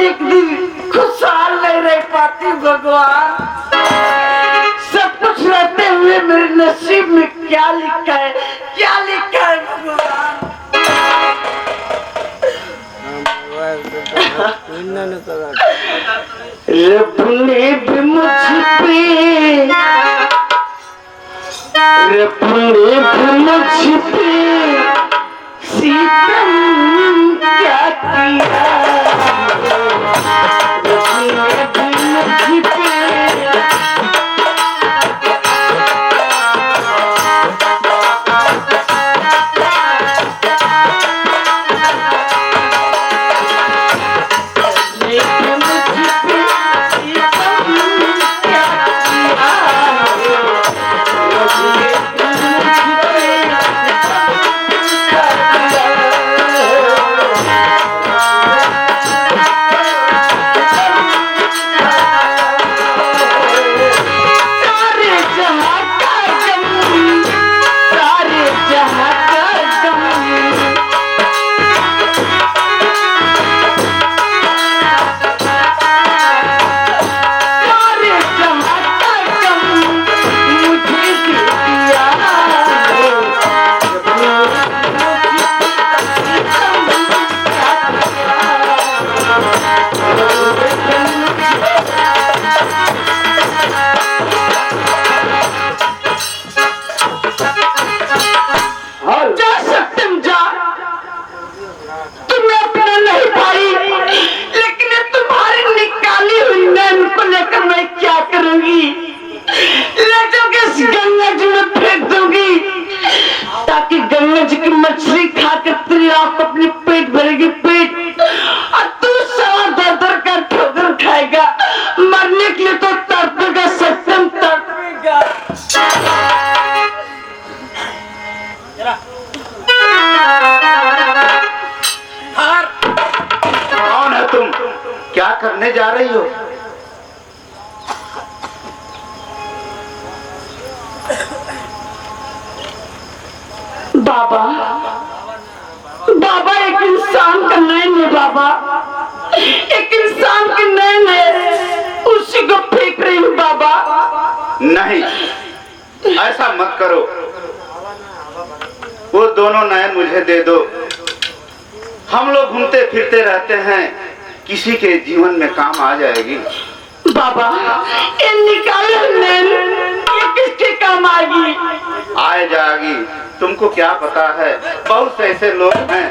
एक दिन खुशहाल नहीं रह पाती भगवान। सब कुछ रहते हुए मेरे नसीब में क्या लिखा है, क्या लिखा है भगवान। रब ने भी मुझ पे, रब ने भी मुझ पे सितम क्या किया। रब ने भी मुझ पे ताकि गंगा जी की मछली खाकर तेरी आंख अपनी पेट भरेगी पेट, और तू सारा दर दर कर ठोकर खाएगा। मरने के लिए तो तड़पेगा, सत्यम तड़पेगा। कौन है तुम? क्या करने जा रही हो? बाबा, बाबा एक इंसान का नैन है बाबा, एक इंसान के नैन है, उसी को फेंक रही हूँ बाबा। नहीं, ऐसा मत करो। वो दोनों नैन मुझे दे दो। हम लोग घूमते फिरते रहते हैं, किसी के जीवन में काम आ जाएगी। बाबा, ये निकालो नैन, ये किसके काम आएगी? आए जाएगी, तुमको क्या पता है। बहुत से ऐसे लोग हैं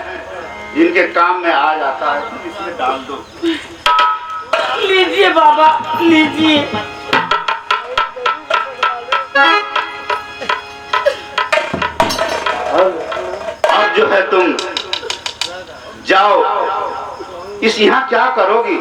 जिनके काम में आ जाता है। तुम इसमें डाल दो। लीजिए बाबा, लीजिए। अब जो है तुम जाओ। इस यहाँ क्या करोगी?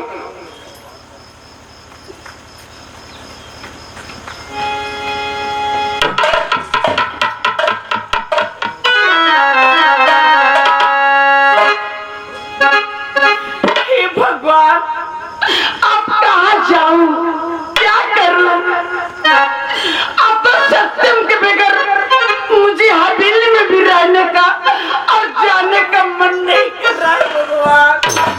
और जाने का मन नहीं कर रहा है भगवान।